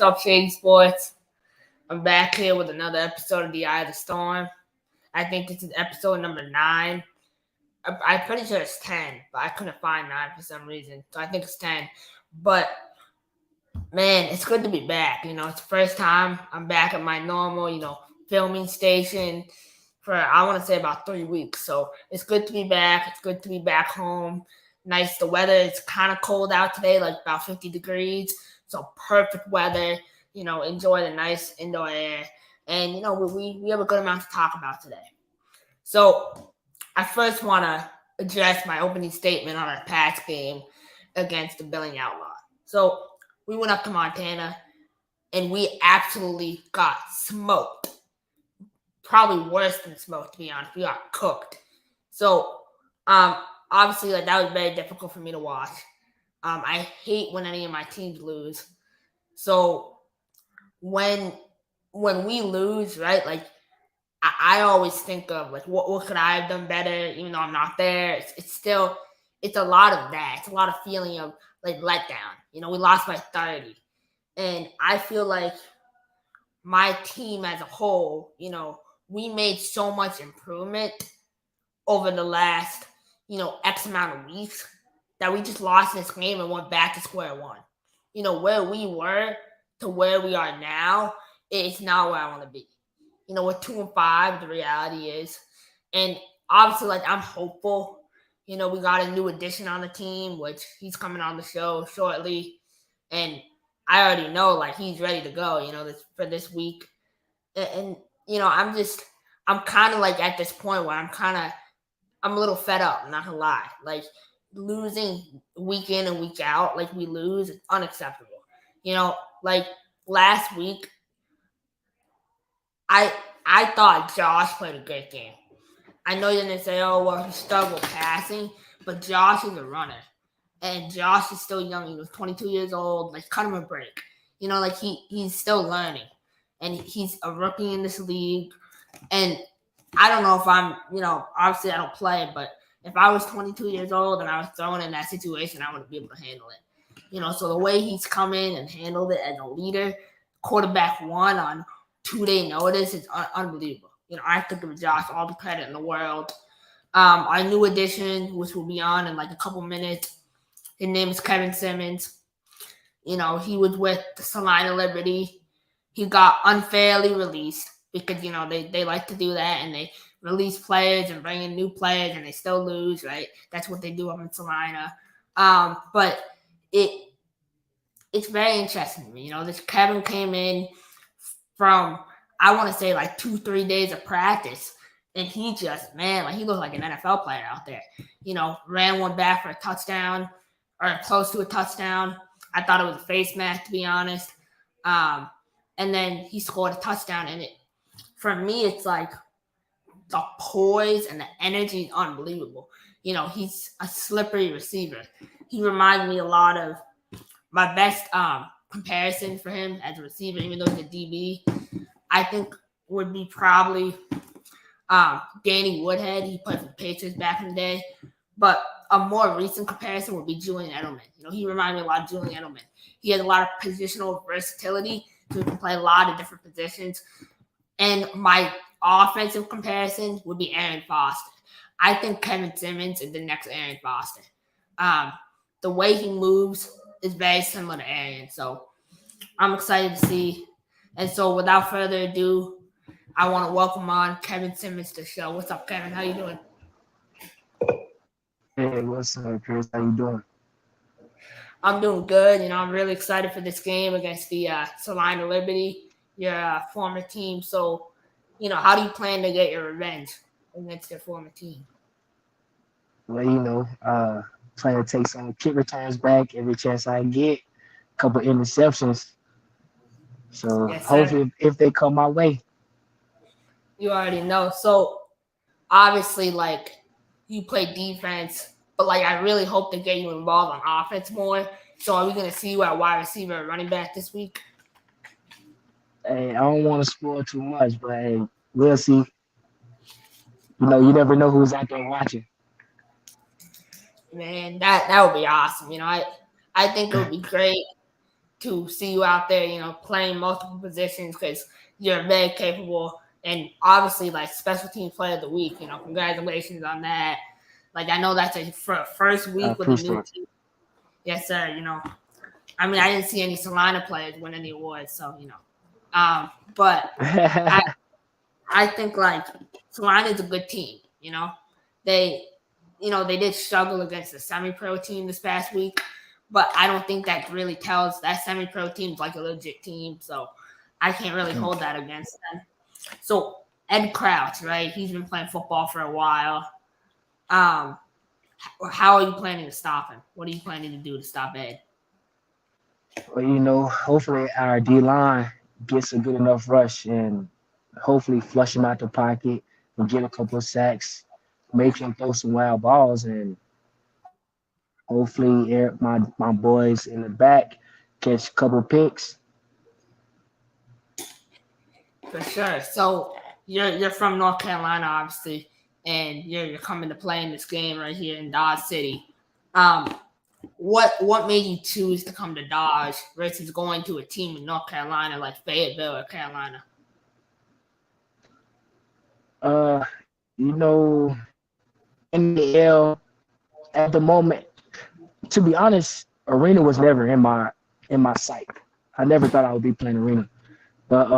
up, Shady Sports? I'm back here with another episode of The Eye of the Storm. I think this is episode number 9. I'm pretty sure it's 10, but I couldn't find 9 for some reason. So I think it's 10. But, man, it's good to be back. It's the first time I'm back at my normal, filming station for, I want to say, about 3 weeks. So it's good to be back. It's good to be back home. Nice. The weather is kind of cold out today, like about 50 degrees. So perfect weather. Enjoy the nice indoor air. And, we have a good amount to talk about today. So I first want to address my opening statement on our Pats game against the Billing Outlaws. So we went up to Montana, and we absolutely got smoked. Probably worse than smoked, to be honest. We got cooked. So, obviously, that was very difficult for me to watch. I hate when any of my teams lose. So when we lose, right, like I always think of like what could I have done better, even though I'm not there. It's a lot of that. It's a lot of feeling of like letdown. We lost by 30. And I feel like my team as a whole, we made so much improvement over the last, X amount of weeks that we just lost this game and went back to square one. Where we were to where we are now, it's not where I want to be. We're 2-5, the reality is. And obviously, like, I'm hopeful. We got a new addition on the team, which he's coming on the show shortly. And I already know, like, he's ready to go, for this week. And I'm kind of like at this point where I'm a little fed up, I'm not gonna lie. Like, losing week in and week out, like we lose, is unacceptable. Like last week, I thought Josh played a great game. I know you're gonna say, oh, well, he struggled passing, but Josh is a runner. And Josh is still young. He was 22 years old. Like, cut him a break. Like he's still learning. And he's a rookie in this league. And I don't know if I'm, obviously I don't play, but if I was 22 years old and I was thrown in that situation, I wouldn't be able to handle it. So the way he's come in and handled it as a leader, quarterback one on 2-day notice, is unbelievable. I think of Josh all the credit in the world. Our new addition, which will be on in like a couple minutes, his name is Kevin Simmons. He was with the Salina Liberty. He got unfairly released because, they like to do that, and they release players and bring in new players, and they still lose, right? That's what they do up in Salina. But it's very interesting to me. This Kevin came in from, I want to say, like 2-3 days of practice, and he just, man, he looked like an NFL player out there. Ran one back for a touchdown, or close to a touchdown. I thought it was a face mask, to be honest. And then he scored a touchdown, and for me, it's like the poise and the energy is unbelievable. He's a slippery receiver. He reminded me a lot of my best comparison for him as a receiver, even though he's a DB, I think would be probably Danny Woodhead. He played for the Patriots back in the day. But a more recent comparison would be Julian Edelman. He reminded me a lot of Julian Edelman. He has a lot of positional versatility, so he can play a lot of different positions. And my offensive comparison would be Aaron Foster. I think Kevin Simmons is the next Aaron Foster. The way he moves is very similar to Aaron. So I'm excited to see. And so without further ado, I want to welcome on Kevin Simmons to the show. What's up, Kevin? How you doing? Hey, what's up, Chris? How you doing? I'm doing good. I'm really excited for this game against the Salina Liberty, your former team. So, how do you plan to get your revenge against your former team? Well, plan to take some kick returns back every chance I get, a couple interceptions. So Yes, sir. hopefully, if they come my way. You already know. So, obviously, like, you play defense, but, like, I really hope to get you involved on offense more. So, are we going to see you at wide receiver or running back this week? Hey, I don't want to spoil too much, but hey, we'll see. You never know who's out there watching. Man, that would be awesome. I think it would be great. to see you out there, playing multiple positions because you're very capable. And obviously, like, special team player of the week, congratulations on that. Like, I know that's a first I week with a appreciate new it. team. Yes, sir. I mean, I didn't see any Salina players win any awards, so, but I think, like, Salina is a good team, They, they did struggle against the semi-pro team this past week, but I don't think that really tells that semi-pro team's like a legit team, so I can't really hold that against them. So Ed Crouch, right? He's been playing football for a while. How are you planning to stop him? What are you planning to do to stop Ed? Well, hopefully our D line gets a good enough rush and hopefully flush him out the pocket and get a couple of sacks, make him throw some wild balls, and hopefully my boys in the back catch a couple picks. For sure. So you're from North Carolina, obviously, and you're coming to play in this game right here in Dodge City. What made you choose to come to Dodge versus going to a team in North Carolina like Fayetteville or Carolina? Uh, you know, NAL at the moment, to be honest, arena was never in my sight. I never thought I would be playing arena. But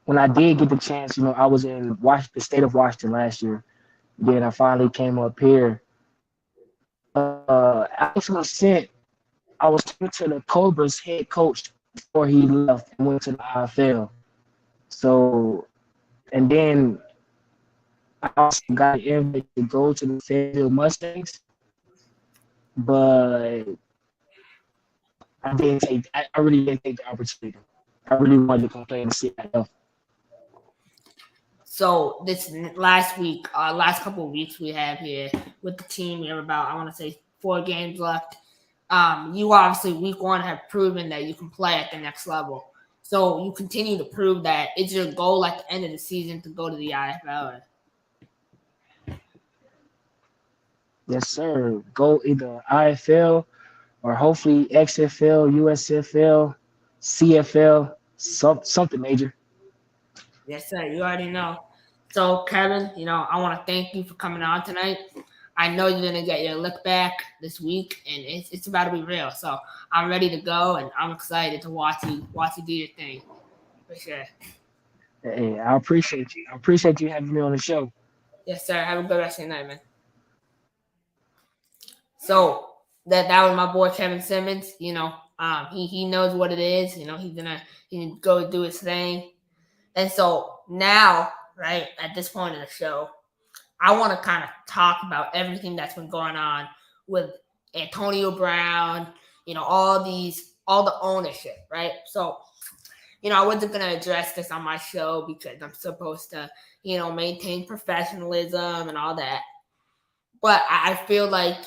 when I did get the chance, I was in the state of Washington last year. Then I finally came up here. Actually sent. I was talking to the Cobras head coach before he left and went to the IFL. So, and then I also got an invite to go to the Fayetteville Mustangs, but I really didn't take the opportunity. I really wanted to come play in the CIF. So this last week, last couple of weeks we have here with the team, we have about, I want to say, 4 games left. You obviously week 1 have proven that you can play at the next level. So you continue to prove that. It's your goal at the end of the season to go to the IFL. Yes, sir. Go either IFL or hopefully XFL, USFL, CFL, something major. Yes, sir. You already know. So, Kevin, I want to thank you for coming on tonight. I know you're gonna get your look back this week, and it's about to be real. So I'm ready to go, and I'm excited to watch you do your thing. For sure. Hey, I appreciate you. I appreciate you having me on the show. Yes, sir. Have a good rest of your night, man. So that was my boy Kevin Simmons. He knows what it is. He's gonna go do his thing. And so now, right at this point in the show, I want to kind of talk about everything that's been going on with Antonio Brown, all the ownership, right? So, I wasn't going to address this on my show because I'm supposed to, maintain professionalism and all that. But I feel like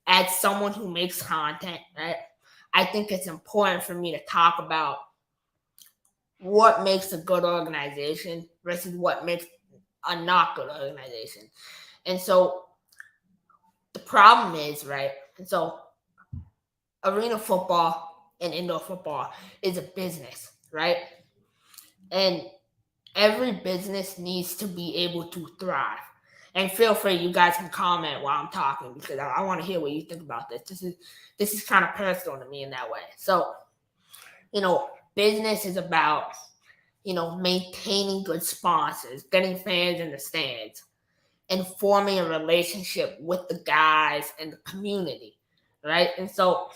as someone who makes content, right, I think it's important for me to talk about what makes a good organization versus what makes a not good organization. And so the problem is, right? And so arena football and indoor football is a business, right? And every business needs to be able to thrive. And feel free, you guys can comment while I'm talking because I want to hear what you think about this. This is kind of personal to me in that way. So, business is about, maintaining good sponsors, getting fans in the stands, and forming a relationship with the guys and the community, right? And so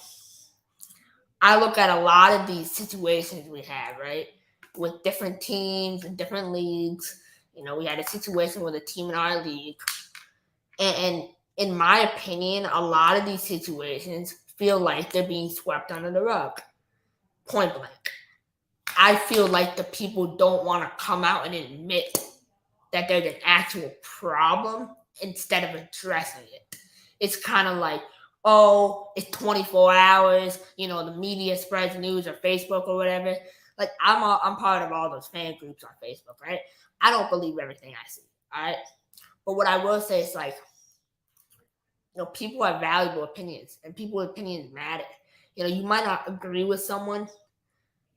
I look at a lot of these situations we have, right, with different teams and different leagues. We had a situation with a team in our league, and in my opinion, a lot of these situations feel like they're being swept under the rug. Point blank. I feel like the people don't want to come out and admit that there's an actual problem instead of addressing it. It's kind of like, oh, it's 24 hours, the media spreads news or Facebook or whatever. Like I'm part of all those fan groups on Facebook, right? I don't believe everything I see, all right? But what I will say is like, people have valuable opinions and people's opinions matter. You might not agree with someone.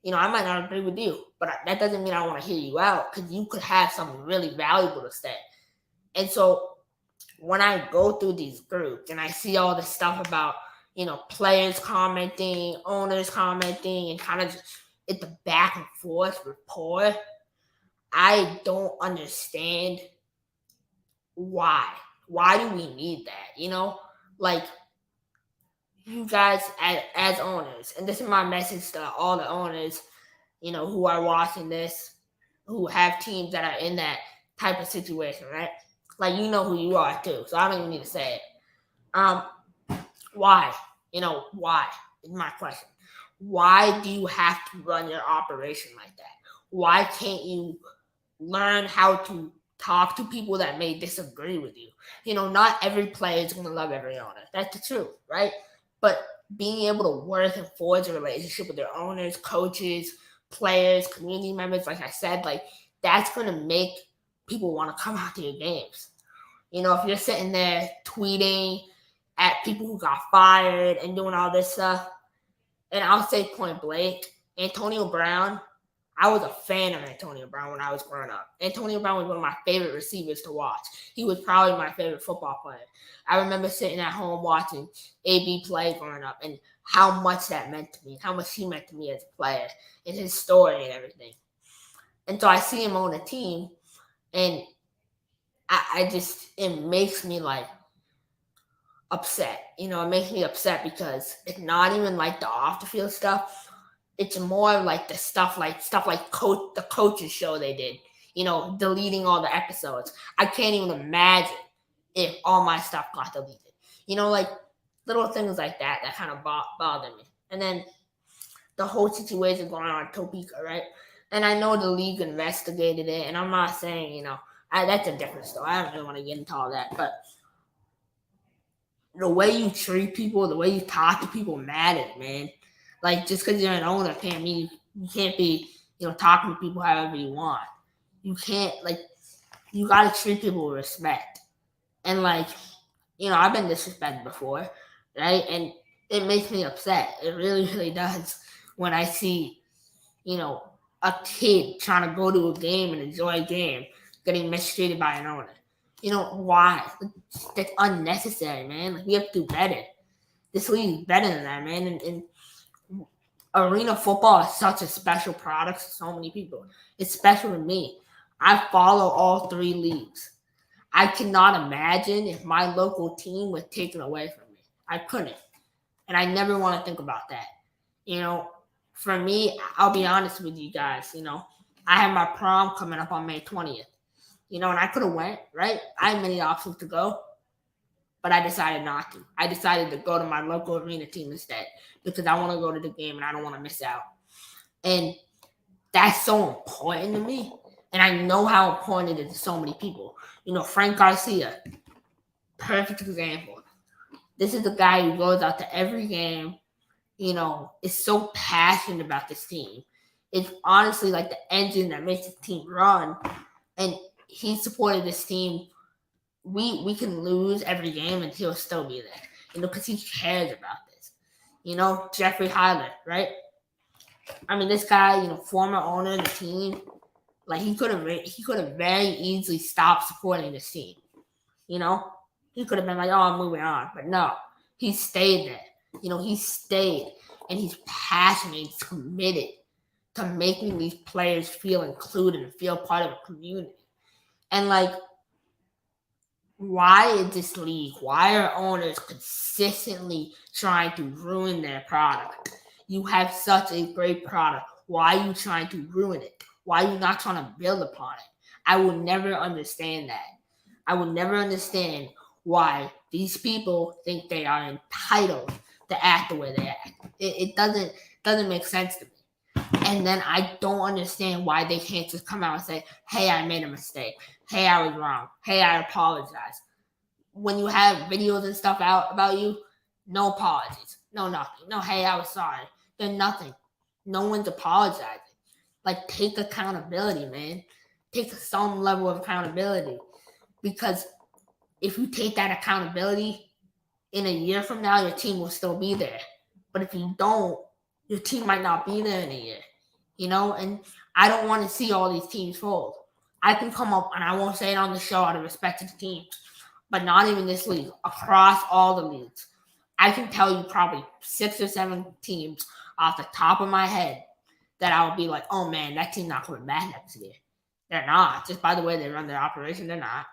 I might not agree with you, but that doesn't mean I want to hear you out because you could have something really valuable to say. And so when I go through these groups and I see all this stuff about, players commenting, owners commenting, and kind of just it's the back and forth rapport, I don't understand why. Why do we need that? Like you guys as owners, and this is my message to all the owners, who are watching this, who have teams that are in that type of situation, right? Like you know who you are too, so I don't even need to say it. Why? Why is my question. Why do you have to run your operation like that? Why can't you learn how to talk to people that may disagree with you? Not every player is going to love every owner. That's the truth, right? But being able to work and forge a relationship with their owners, coaches, players, community members, like I said, like that's going to make people want to come out to your games. If you're sitting there tweeting at people who got fired and doing all this stuff, and I'll say point blank, Antonio Brown, I was a fan of Antonio Brown when I was growing up. Antonio Brown was one of my favorite receivers to watch. He was probably my favorite football player. I remember sitting at home watching AB play growing up and how much that meant to me, how much he meant to me as a player and his story and everything. And so I see him on a team and it makes me like upset. It makes me upset because it's not even like the off the field stuff. It's more like the stuff like the coaches show they did, deleting all the episodes. I can't even imagine if all my stuff got deleted. Like little things like that kind of bother me. And then the whole situation going on in Topeka, right? And I know the league investigated it, and I'm not saying, that's a different story. I don't really want to get into all that, but the way you treat people, the way you talk to people matters, man. Like, just because you're an owner can't mean you can't be, talking to people however you want. You can't, you got to treat people with respect. And, I've been disrespected before, right? And it makes me upset. It really, really does when I see, a kid trying to go to a game and enjoy a game getting mistreated by an owner. Why? That's unnecessary, man. We have to do better. This league is better than that, man. And arena football is such a special product to so many people. It's special to me. I follow all three leagues. I cannot imagine if my local team was taken away from me. I couldn't. And I never want to think about that. For me, I'll be honest with you guys, I have my prom coming up on May 20th. And I could have went, right? I had many options to go, but I decided not to. I decided to go to my local arena team instead because I want to go to the game and I don't want to miss out. And that's so important to me. And I know how important it is to so many people. Frank Garcia, perfect example. This is the guy who goes out to every game, is so passionate about this team. It's honestly like the engine that makes the team run. And he supported this team. We can lose every game and he'll still be there, because he cares about this. Jeffrey Heiler, right? I mean, this guy, former owner of the team, he could have very easily stopped supporting this team. He could have been like, oh, I'm moving on. But no, he stayed there. He stayed and he's passionate, he's committed to making these players feel included and feel part of a community. And why is this league? Why are owners consistently trying to ruin their product? You have such a great product. Why are you trying to ruin it? Why are you not trying to build upon it? I will never understand that. I will never understand why these people think they are entitled to act the way they act. It doesn't make sense to me. And then I don't understand why they can't just come out and say, hey, I made a mistake. Hey, I was wrong. Hey, I apologize. When you have videos and stuff out about you, no apologies. No nothing. No, hey, I was sorry. There's nothing. No one's apologizing. Take accountability, man. Take some level of accountability. Because if you take that accountability, in a year from now, your team will still be there. But if you don't, your team might not be there in a year. And I don't want to see all these teams fold. I can come up, and I won't say it on the show out of respect to the teams, but not even this league, across all the leagues. I can tell you probably 6 or 7 teams off the top of my head that I would be like, oh man, that team's not coming back next year. They're not. Just by the way they run their operation, they're not.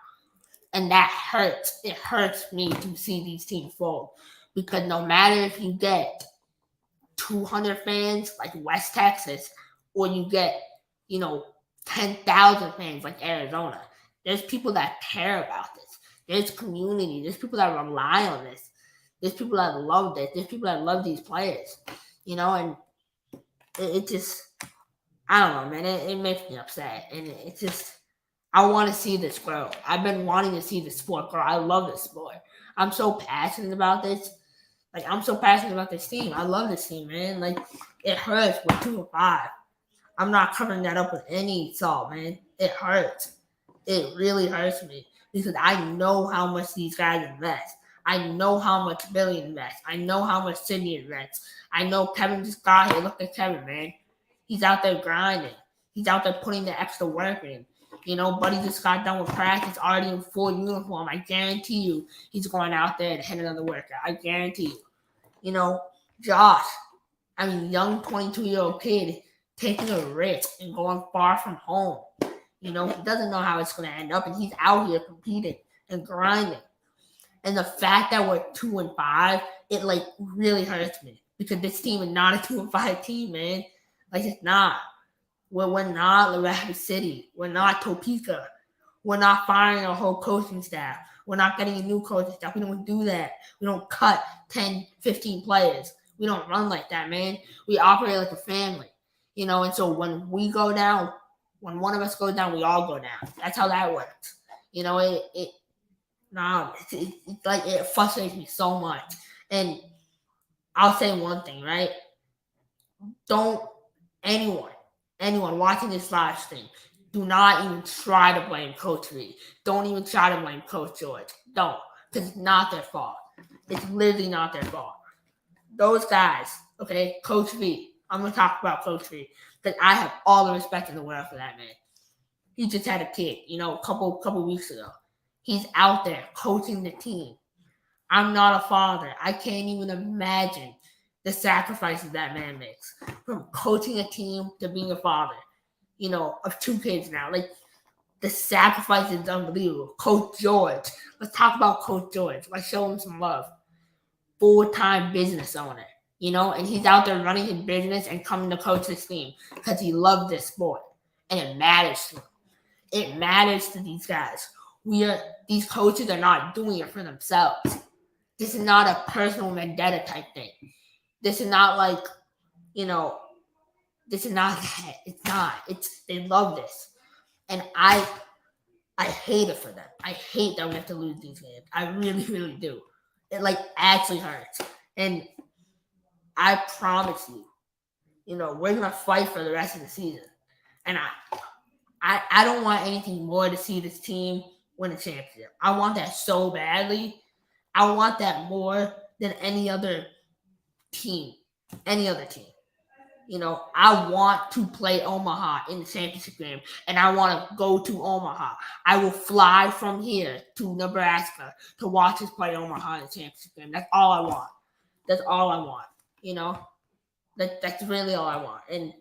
And that hurts. It hurts me to see these teams fold. Because no matter if you get 200 fans like West Texas, or you get, 10,000 fans like Arizona, there's people that care about this. There's community. There's people that rely on this. There's people that love this. There's people that love these players. And it just, I don't know, man. It makes me upset. And it's just, I want to see this grow. I've been wanting to see this sport grow. I love this sport. I'm so passionate about this. Like, I'm so passionate about this team. I love this team, man. Like, it hurts. We're 2-5. I'm not covering that up with any salt, man. It hurts. It really hurts me because I know how much these guys invest. I know how much Billy invests. I know how much Sydney invests. I know Kevin just got here. Look at Kevin, man. He's out there grinding. He's out there putting the extra work in. Buddy just got done with practice, already in full uniform. I guarantee you he's going out there to hit another workout. I guarantee you. Josh, young 22-year-old kid taking a risk and going far from home. He doesn't know how it's going to end up, and he's out here competing and grinding. And the fact that we're 2-5, it really hurts me because this team is not a 2-5 team, man. It's not. We're not Rapid City. We're not Topeka. We're not firing our whole coaching staff. We're not getting a new coaching staff. We don't do that. We don't cut 10, 15 players. We don't run like that, man. We operate like a family. And so when we go down, when one of us goes down, we all go down. That's how that works. It frustrates me so much. And I'll say one thing, right? Don't anyone watching this live stream, do not even try to blame Coach V. Don't even try to blame Coach George. Don't, because it's not their fault. It's literally not their fault. Those guys, okay, Coach V. I'm going to talk about Coach V because I have all the respect in the world for that man. He just had a kid, a couple weeks ago. He's out there coaching the team. I'm not a father. I can't even imagine the sacrifices that man makes from coaching a team to being a father, of 2 kids now. The sacrifice is unbelievable. Coach George. Let's talk about Coach George. Let's show him some love. Full-time business owner, and he's out there running his business and coming to coach this team because he loves this sport. And it matters to him. It matters to these guys. These coaches are not doing it for themselves. This is not a personal vendetta type thing. This is not this is not that. It's not. They love this. And I hate it for them. I hate that we have to lose these games. I really, really do. It actually hurts. And I promise you, we're gonna fight for the rest of the season. And I don't want anything more to see this team win a championship. I want that so badly. I want that more than any other team. Any other team. I want to play Omaha in the championship game, and I want to go to Omaha. I will fly from here to Nebraska to watch us play Omaha in the championship game. That's all I want. That's all I want. That's really all I want. And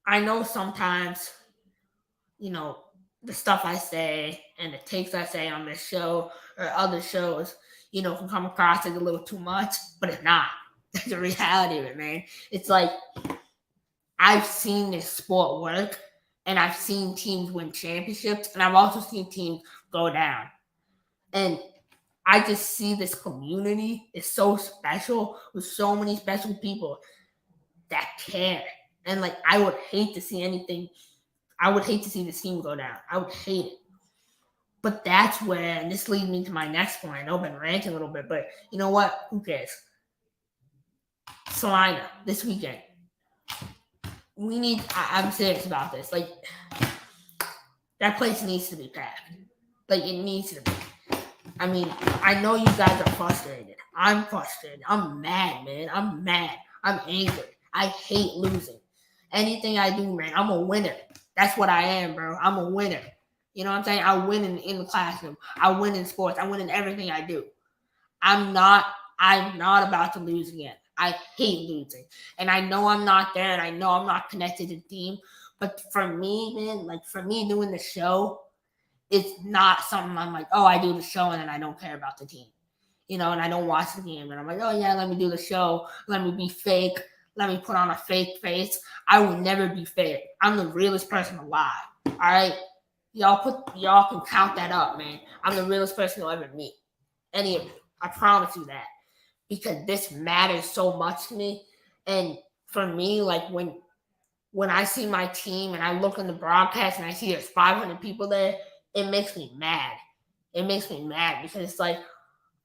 I know sometimes, the stuff I say and the takes I say on this show or other shows, can come across as a little too much, but it's not. That's the reality of it, man. It's I've seen this sport work, and I've seen teams win championships, and I've also seen teams go down. And I just see this community is so special with so many special people that care. And I would hate to see anything. I would hate to see this team go down. I would hate it. But that's where, and this leads me to my next point. I know I've been ranting a little bit, but you know what? Who cares? Salina, this weekend. I'm serious about this. That place needs to be packed. It needs to be. I mean, I know you guys are frustrated. I'm frustrated. I'm mad, man. I'm mad. I'm angry. I hate losing. Anything I do, man, I'm a winner. That's what I am, bro. I'm a winner. You know what I'm saying? I win in the classroom. I win in sports. I win in everything I do. I'm not about to lose again. I hate losing. And I know I'm not there and I know I'm not connected to the team. But for me, man, like for me doing the show, it's not something I'm like, oh, I do the show and then I don't care about the team. You know, and I don't watch the game. And I'm like, oh yeah, let me do the show. Let me be fake. Let me put on a fake face. I will never be fake. I'm the realest person alive. All right. Y'all can count that up, man. I'm the realest person you'll ever meet. Any of you. I promise you that. Because this matters so much to me. And for me, like when I see my team and I look in the broadcast and I see there's 500 people there, it makes me mad. It makes me mad because it's like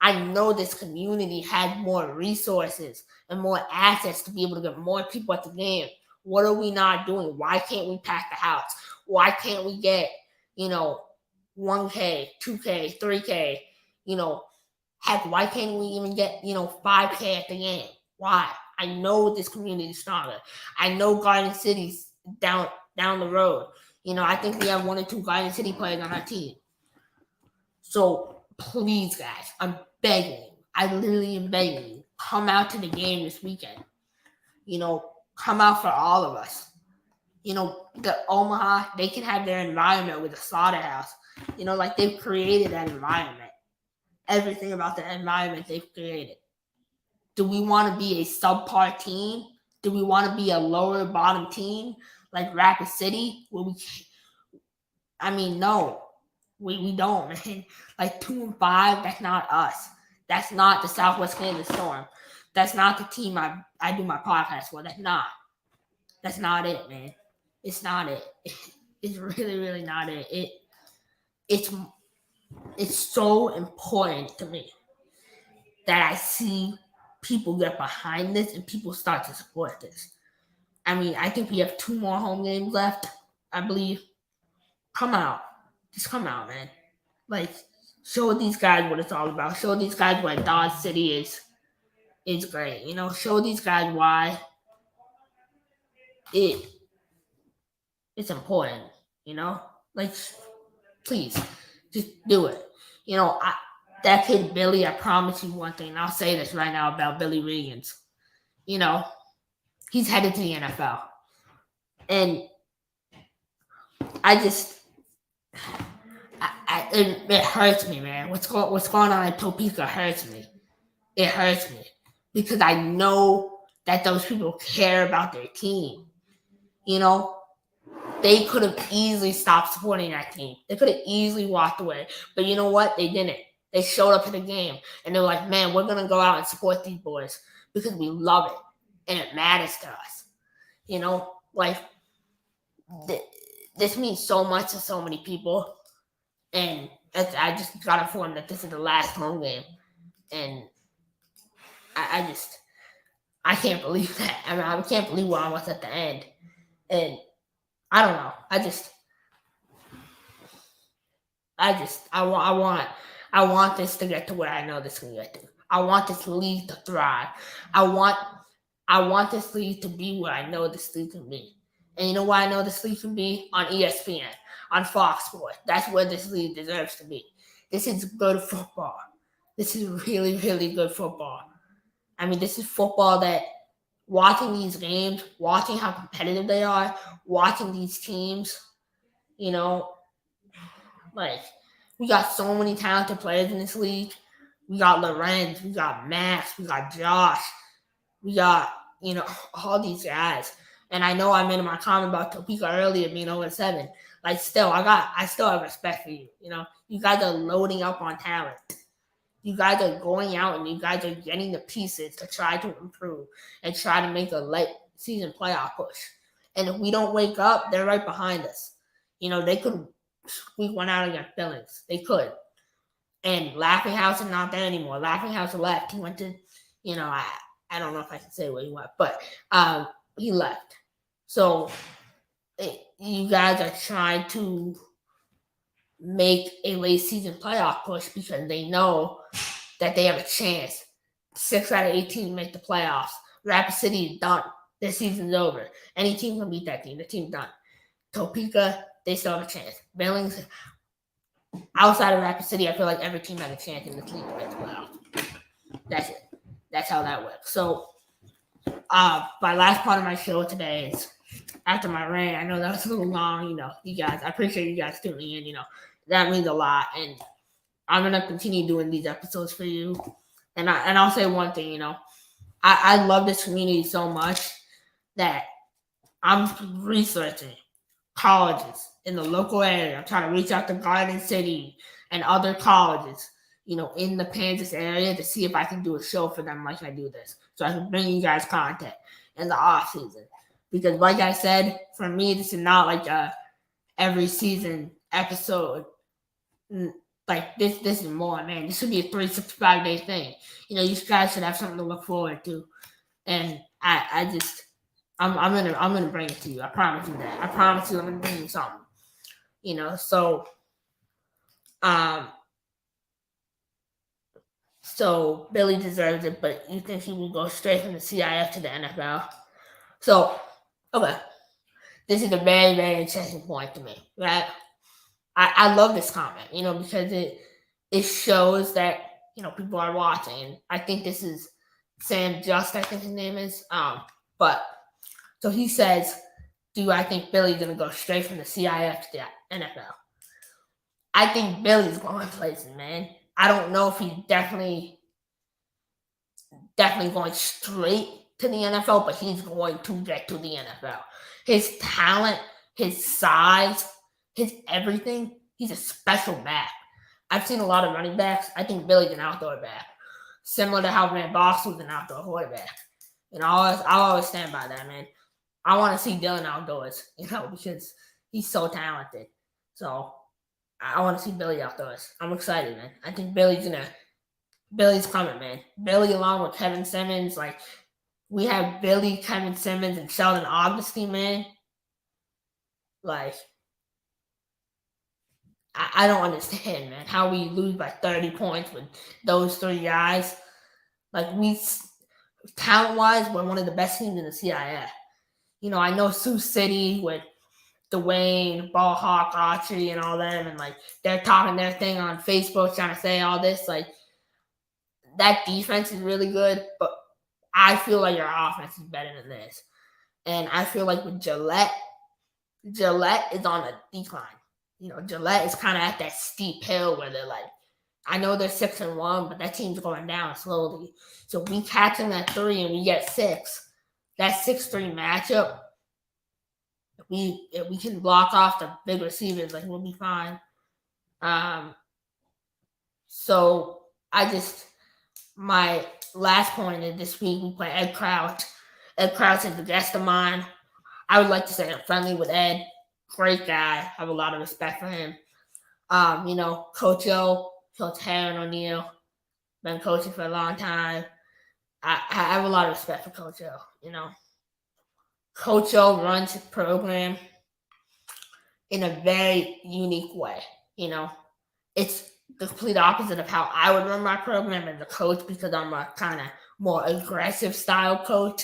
I know this community has more resources and more assets to be able to get more people at the game. What are we not doing? Why can't we pack the house? Why can't we get, 1K, 2K, 3K? Heck, why can't we even get, 5K at the game? Why? I know this community is stronger. I know Garden City's down the road. I think we have 1 or 2 Garden City players on our team. So please, guys, I'm begging you. I literally am begging you. Come out to the game this weekend. Come out for all of us. The Omaha, they can have their environment with the slaughterhouse. Like they've created that environment. Everything about the environment they've created. Do we want to be a subpar team? Do we want to be a lower bottom team like Rapid City? No. We don't, man. Like 2-5, that's not us. That's not the Southwest Kansas Storm. That's not the team I do my podcast for. That's not it, man. It's not it. It's really, really not it. It's so important to me that I see people get behind this and people start to support this. I think we have 2 more home games left, I believe. Come out. Just come out, man. Like, show these guys what it's all about. Show these guys why Dodge City is great. Show these guys why it's important. Like, please, just do it. That kid Billy, I promise you one thing. And I'll say this right now about Billy Regans. He's headed to the NFL, and I just. It hurts me, man. What's going on at Topeka hurts me. It hurts me because I know that those people care about their team. They could have easily stopped supporting that team. They could have easily walked away. But you know what? They didn't. They showed up to the game and they're like, man, we're going to go out and support these boys because we love it and it matters to us. This means so much to so many people. And I just got informed that this is the last home game. And I can't believe that. I can't believe we're almost at the end. And I don't know. I want this to get to where I know this can get to. I want this league to thrive. I want this league to be where I know this league can be. And you know why I know this league can be? On ESPN, on Fox Sports. That's where this league deserves to be. This is good football. This is really, really good football. This is football that watching these games, watching how competitive they are, watching these teams, we got so many talented players in this league. We got Lorenz, we got Max, we got Josh, we got, all these guys. And I know I made my comment about Topeka earlier being 0-7. I still have respect for you. You guys are loading up on talent. You guys are going out and you guys are getting the pieces to try to improve and try to make a late season playoff push. And if we don't wake up, they're right behind us. They could squeak one out against Billings. They could. And Laughing House is not there anymore. Laughing House left. He went to, I don't know if I can say where he went, but he left. So you guys are trying to make a late season playoff push because they know that they have a chance. 6 out of 18 make the playoffs. Rapid City is done. Their season's over. Any team can beat that team. The team's done. Topeka, they still have a chance. Billings, outside of Rapid City, I feel like every team has a chance in this league to make the playoffs. That's it. That's how that works. So, my last part of my show today is after my rant. I know that was a little long. You guys, I appreciate you guys tuning in. That means a lot. And I'm going to continue doing these episodes for you. And I'll say one thing, I love this community so much that I'm researching colleges in the local area. I'm trying to reach out to Garden City and other colleges, in the Kansas area to see if I can do a show for them like I do this. So I can bring you guys content in the off season. Because like I said, for me, this is not like a every season episode. Like this is more, man. This should be a 365-day thing. You guys should have something to look forward to. And I'm gonna bring it to you. I promise you that. I promise you I'm gonna bring you something. So Billy deserves it, but you think he will go straight from the CIF to the NFL? So, okay. This is a very, very interesting point to me, right? I love this comment, because it shows that, people are watching. And I think this is Sam Just, I think his name is. But so he says, do I think Billy's going to go straight from the CIF to the NFL? I think Billy's going places, man. I don't know if he's definitely going straight to the NFL, but he's going to get to the NFL. His talent, his size, his everything, he's a special back. I've seen a lot of running backs. I think Billy's an outdoor back. Similar to how Van Box was an outdoor quarterback. I'll always stand by that, man. I want to see Dylan outdoors, because he's so talented. So I want to see Billy outdoors. I'm excited, man. I think Billy's coming, man. Billy along with Kevin Simmons, like we have Billy, Kevin Simmons, and Sheldon Augustine, man. Like, I don't understand, man, how we lose by 30 points with those three guys. Like, talent-wise, we're one of the best teams in the CIF. I know Sioux City with Dwayne, Ball Hawk, Archery, and all them, and, like, they're talking their thing on Facebook trying to say all this. Like, that defense is really good, but I feel like your offense is better than this. And I feel like with Gillette is on a decline. Gillette is kind of at that steep hill where they're like, I know they're 6-1, but that team's going down slowly. So we catch them at 3 and we get 6. That 6-3 matchup, if we can block off the big receivers, like we'll be fine. So my last point is this week we play Ed Crouch. Ed Crouch is a guest of mine. I would like to say I'm friendly with Ed. Great guy. I have a lot of respect for him. Coach O, Coach Aaron O'Neill, been coaching for a long time. I have a lot of respect for Coach O. Coach O runs his program in a very unique way. It's the complete opposite of how I would run my program as a coach because I'm a kind of more aggressive style coach.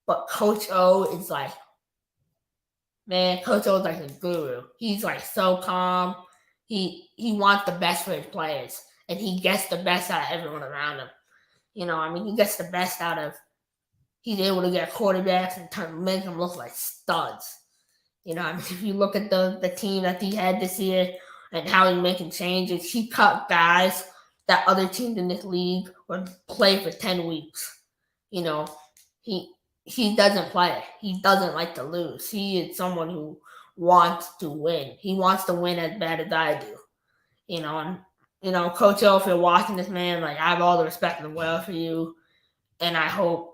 But Coach O is like, man, Coach O is like a guru. He's like so calm. He wants the best for his players, and he gets the best out of everyone around him. He gets the best out of. He's able to get quarterbacks and make them look like studs. If you look at the team that he had this year and how he's making changes, he cut guys that other teams in this league would play for 10 weeks. He doesn't play. He doesn't like to lose. He is someone who wants to win. He wants to win as bad as I do. Coach O, if you're watching this, man, like I have all the respect in the world for you. And I hope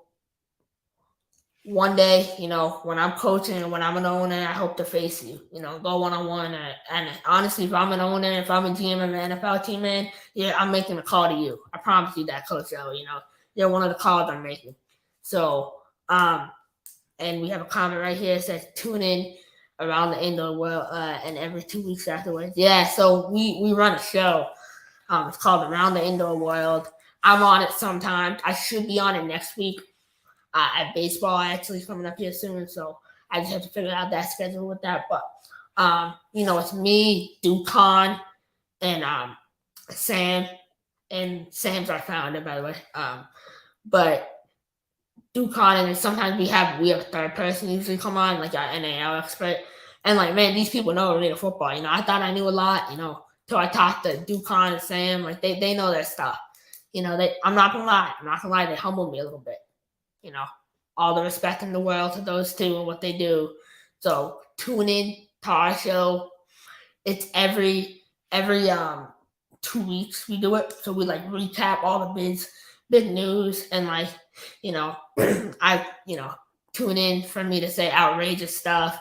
one day, when I'm coaching and when I'm an owner, I hope to face you, go one-on-one. And honestly, if I'm an owner, if I'm a GM of an NFL team, man, yeah, I'm making a call to you. I promise you that, Coach O, you're one of the calls I'm making. So, and we have a comment right here that says, tune in around the end of the world, and every 2 weeks afterwards. Yeah, so we run a show. It's called Around the Indoor World. I'm on it sometimes. I should be on it next week. At baseball actually coming up here soon, so I just have to figure out that schedule with that. But it's me, Ducon, and Sam, and Sam's our founder, by the way. But Ducon, and sometimes we have a third person usually come on, like our NAL expert. And like, man, these people know real football. I thought I knew a lot, till I talked to Ducon and Sam. Like they know their stuff. I'm not gonna lie, they humbled me a little bit. All the respect in the world to those two and what they do. So tune in to our show. It's every 2 weeks we do it. So we like recap all the big news and like, I tune in for me to say outrageous stuff.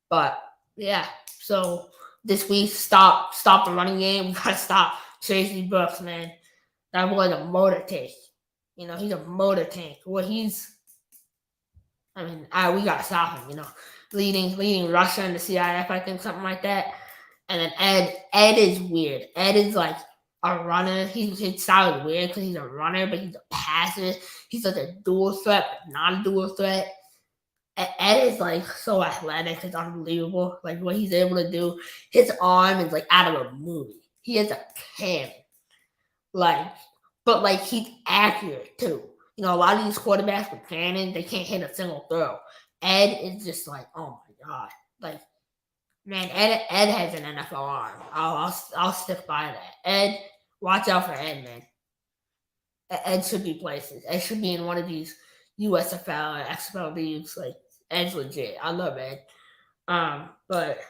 But yeah, so this week stop the running game. We gotta stop Tracy Brooks, man. That boy's a motor tank. He's a motor tank. We gotta stop him. Leading Russia in the CIF, I think, something like that. And then Ed is weird. Ed is like a runner. His style is weird because he's a runner, but he's a passer. He's like a dual threat, but not a dual threat. Ed is like so athletic. It's unbelievable. Like what he's able to do. His arm is like out of a movie. He has a cannon. But he's accurate too. A lot of these quarterbacks with cannon, they can't hit a single throw. Ed is just like, oh my god, like, man, Ed has an NFL arm. I'll stick by that. Ed, watch out for Ed, man. Ed should be places. Ed should be in one of these USFL or XFL leagues. Like, Ed's legit. I love Ed. But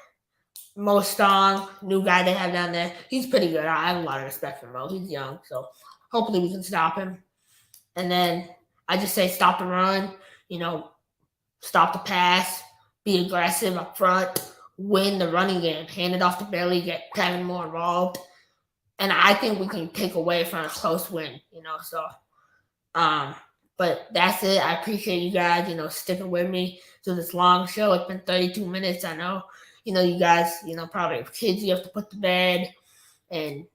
Mo Strong, new guy they have down there, he's pretty good. I have a lot of respect for Mo. He's young, so hopefully we can stop him. And then I just say stop the run, stop the pass, be aggressive up front, win the running game, hand it off to Bailey, get Kevin more involved. And I think we can take away from a close win, so but that's it. I appreciate you guys, sticking with me through this long show. It's been 32 minutes. I know, you guys, probably have kids you have to put to bed and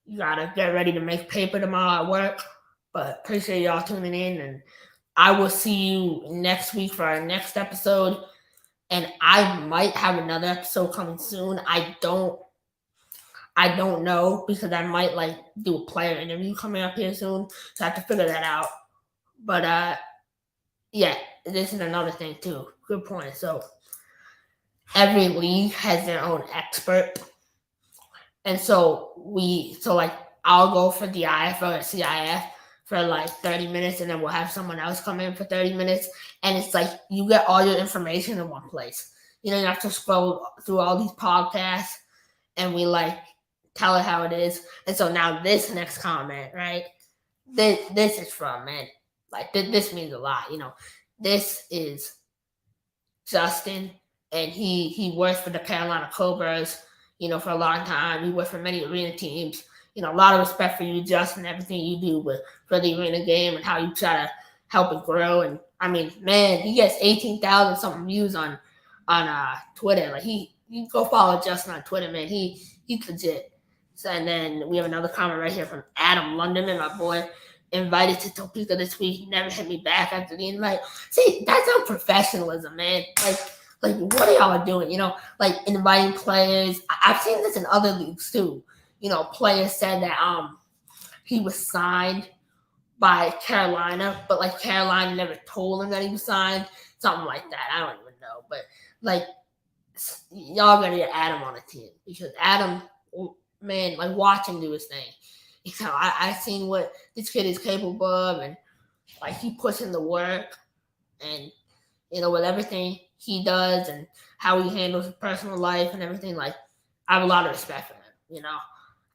you gotta get ready to make paper tomorrow at work. But appreciate y'all tuning in, and I will see you next week for our next episode. And I might have another episode coming soon. I don't know because I might do a player interview coming up here soon. So I have to figure that out. But yeah, this is another thing too. Good point. So every league has their own expert. And so I'll go for the IFL or CIF for 30 minutes, and then we'll have someone else come in for 30 minutes. And it's like you get all your information in one place. You have to scroll through all these podcasts, and we tell it how it is. And so now this next comment, right? This is from, man. This means a lot. This is Justin, and he worked for the Carolina Cobras, for a long time. He worked for many arena teams. A lot of respect for you, Justin, everything you do for the arena game and how you try to help it grow. And I mean, man, he gets 18,000 something views on Twitter. You go follow Justin on Twitter, man. He's legit. So, and then we have another comment right here from Adam London, my boy. Invited to Topeka this week. Never hit me back after the invite. See, that's unprofessionalism, man. What are y'all doing? Inviting players. I've seen this in other leagues too. Players said that he was signed by Carolina, but Carolina never told him that he was signed. Something like that. I don't even know. But y'all gotta get Adam on the team because Adam, man, watch him do his thing. I've seen what this kid is capable of, and he puts in the work, and with everything he does and how he handles his personal life and everything. I have a lot of respect for him.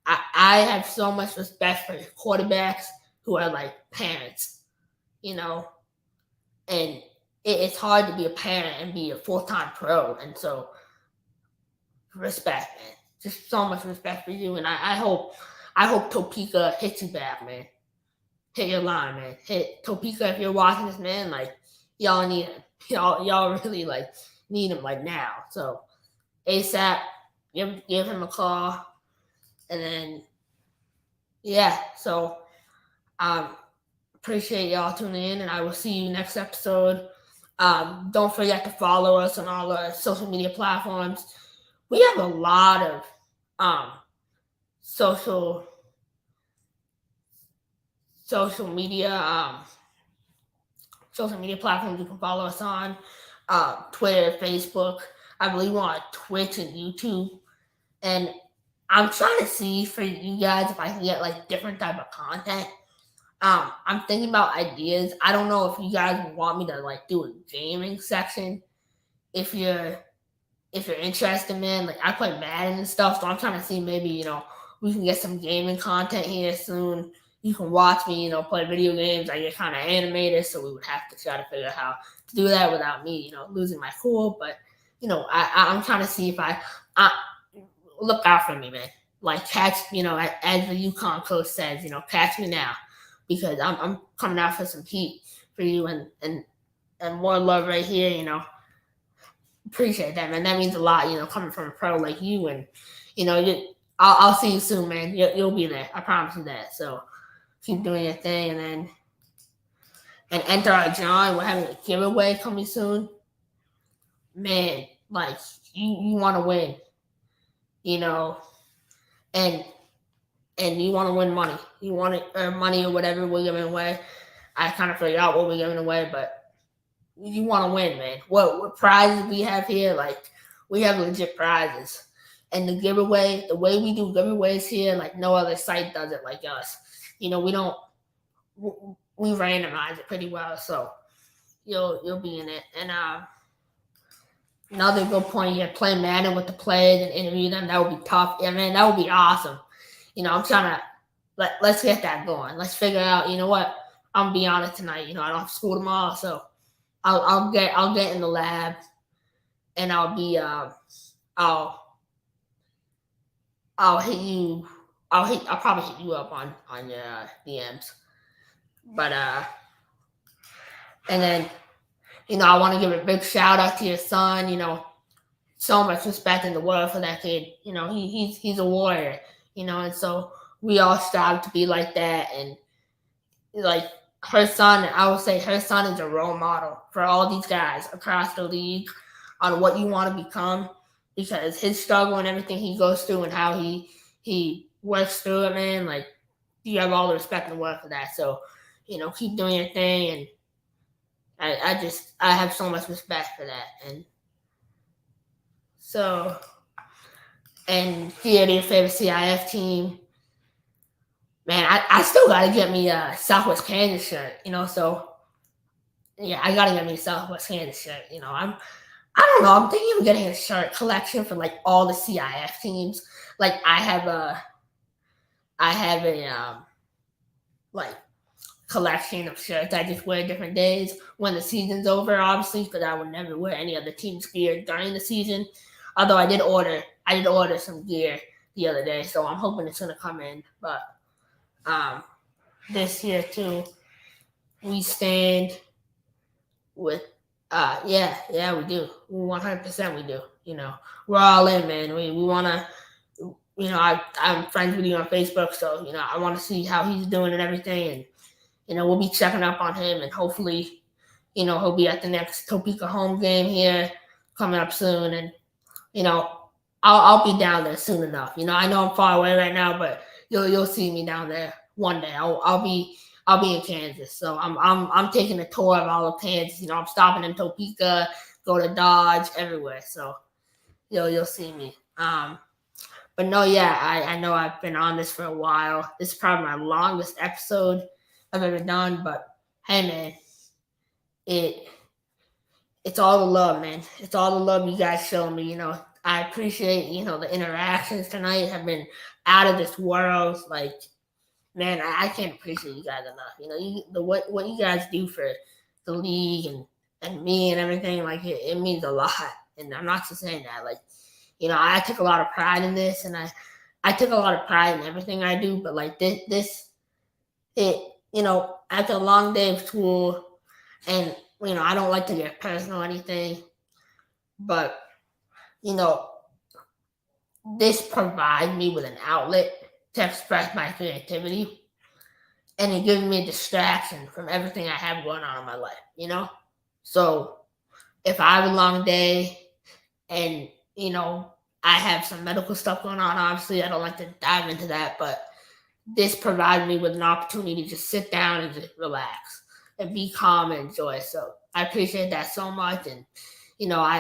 I have so much respect for quarterbacks who are parents, and it's hard to be a parent and be a full-time pro. And so respect, man. Just so much respect for you. And I hope Topeka hits you back, man. Hit your line, man. Hit Topeka if you're watching this, man. Y'all need it. Y'all really need him like now. So ASAP, give him a call, and then yeah. So appreciate y'all tuning in, and I will see you next episode. Don't forget to follow us on all our social media platforms. We have a lot of social media platforms you can follow us on. Twitter, Facebook. I believe we're on Twitch and YouTube. And I'm trying to see for you guys if I can get like different type of content. I'm thinking about ideas. I don't know if you guys want me to like do a gaming section. If you're interested, man, like I play Madden and stuff, so I'm trying to see maybe we can get some gaming content here soon. You can watch me, play video games. I get kind of animated, so we would have to try to figure out how to do that without me, losing my cool. But I'm trying to see if I look out for me, man. Like catch, as the UConn coach says, catch me now, because I'm coming out for some heat for you and more love right here, Appreciate that, man. That means a lot, coming from a pro like you, and I'll see you soon, man. You'll be there. I promise you that. So keep doing your thing, and enter our John. We're having a giveaway coming soon, man. Like you want to win, and you want to win money. You want to earn money or whatever we're giving away. I kind of figured out what we're giving away, but you want to win, man. What prizes we have here? Like, we have legit prizes. And the giveaway, the way we do giveaways here, like no other site does it like us. We don't, we randomize it pretty well. So you'll be in it. And another good point, you play Madden with the players and interview them. That would be tough. Yeah, man, that would be awesome. I'm trying to, let's get that going. Let's figure out, what, I'm going to be on it tonight. I don't have school tomorrow, so I'll get in the lab, and I'll be I'll hit you. I'll probably hit you up on your DMs, but and then I want to give a big shout out to your son. So much respect in the world for that kid. He's a warrior. And so we all strive to be like that, and like. Her son, I would say her son is a role model for all these guys across the league on what you want to become, because his struggle and everything he goes through and how he works through it, man, like you have all the respect in the world for that. So, keep doing your thing, and I have so much respect for that. And so, and here to your favorite CIF team. Man, I still gotta get me a Southwest Kansas shirt, so yeah, I gotta get me a Southwest Kansas shirt. I don't know, I'm thinking of getting a shirt collection for like all the CIF teams. Like I have a like collection of shirts I just wear different days when the season's over, obviously, because I would never wear any other team's gear during the season. Although I did order some gear the other day, so I'm hoping it's gonna come in, but. This year too, we stand with yeah we do, 100% we do. We're all in, man. We want to, I'm friends with you on Facebook, so I want to see how he's doing and everything, and we'll be checking up on him, and hopefully he'll be at the next Topeka home game here coming up soon, and I'll be down there soon enough. I know I'm far away right now, but you'll see me down there one day. I'll be in Kansas, so I'm taking a tour of all of Kansas. I'm stopping in Topeka, go to Dodge, everywhere. So you'll see me. But no, yeah, I know I've been on this for a while. This is probably my longest episode I've ever done. But hey, man, it's all the love, man. It's all the love you guys show me. I appreciate the interactions tonight have been out of this world. Like, man, I can't appreciate you guys enough. What you guys do for the league and me and everything, like it means a lot. And I'm not just saying that. Like, I took a lot of pride in this, and I took a lot of pride in everything I do. But like this, after a long day of school, and I don't like to get personal or anything, but you know, this provides me with an outlet to express my creativity, and it gives me a distraction from everything I have going on in my life, So if I have a long day and, I have some medical stuff going on, obviously, I don't like to dive into that, but this provides me with an opportunity to just sit down and just relax and be calm and enjoy. So I appreciate that so much. And, I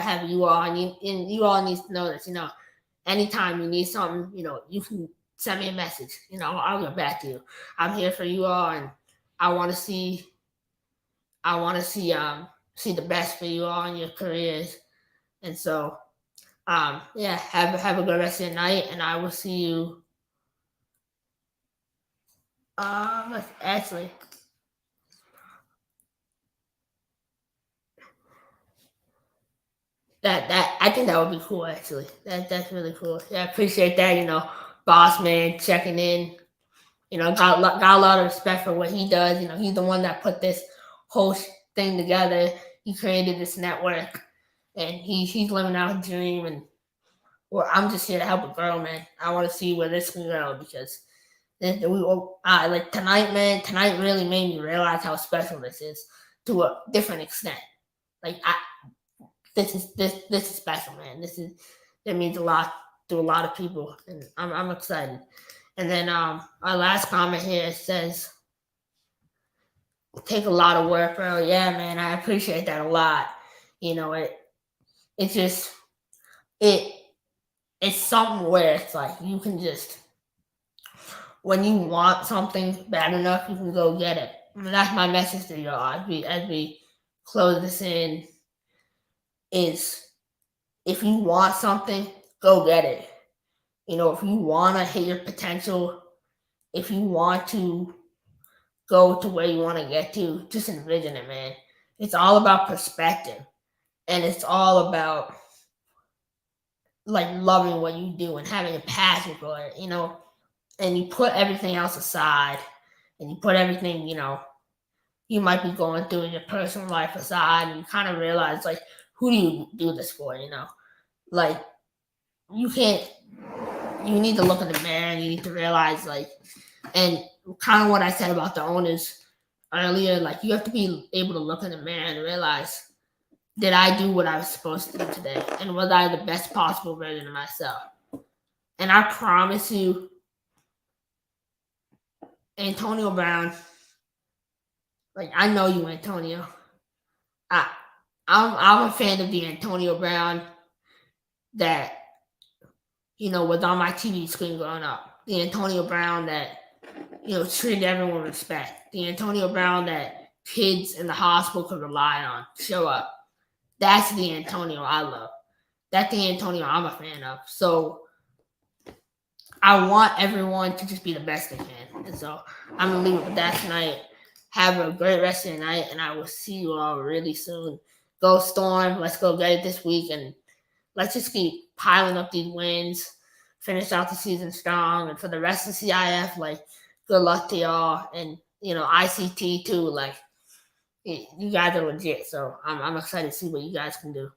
have you all, and you all need to know this, anytime you need something, you can send me a message. I'll get back to you. I'm here for you all, and I want to see, see the best for you all in your careers. And so, yeah, have a good rest of your night, and I will see you. Actually, that I think that would be cool. Actually, that's really cool. Yeah, I appreciate that. Boss man checking in. Got a lot of respect for what he does. He's the one that put this whole thing together. He created this network, and he's living out his dream. And well, I'm just here to help a girl, man. I want to see where this can go because like tonight, man. Tonight really made me realize how special this is to a different extent. Like this is special, man. That means a lot to a lot of people, and I'm excited. And then our last comment here says, "Take a lot of work, bro." Yeah, man, I appreciate that a lot. It's just it's something where it's like you can just when you want something bad enough, you can go get it. That's my message to y'all as we close this in. Is if you want something, go get it. If you want to hit your potential, if you want to go to where you want to get to, just envision it, man. It's all about perspective, and it's all about like loving what you do and having a passion for it, and you put everything else aside, and you put everything, you might be going through in your personal life aside, and you kind of realize, like, who do you do this for, Like, you need to look in the mirror, and you need to realize, like, and kind of what I said about the owners earlier, like, you have to be able to look in the mirror and realize, did I do what I was supposed to do today? And was I the best possible version of myself? And I promise you, Antonio Brown, like, I know you, Antonio. I'm a fan of the Antonio Brown that, was on my TV screen growing up. The Antonio Brown that, treated everyone with respect. The Antonio Brown that kids in the hospital could rely on, show up. That's the Antonio I love. That's the Antonio I'm a fan of. So I want everyone to just be the best they can. And so I'm going to leave it with that tonight. Have a great rest of the night, and I will see you all really soon. Go Storm. Let's go get it this week, and let's just keep piling up these wins, finish out the season strong. And for the rest of CIF, like, good luck to y'all. And, ICT too, like, you guys are legit. So I'm excited to see what you guys can do.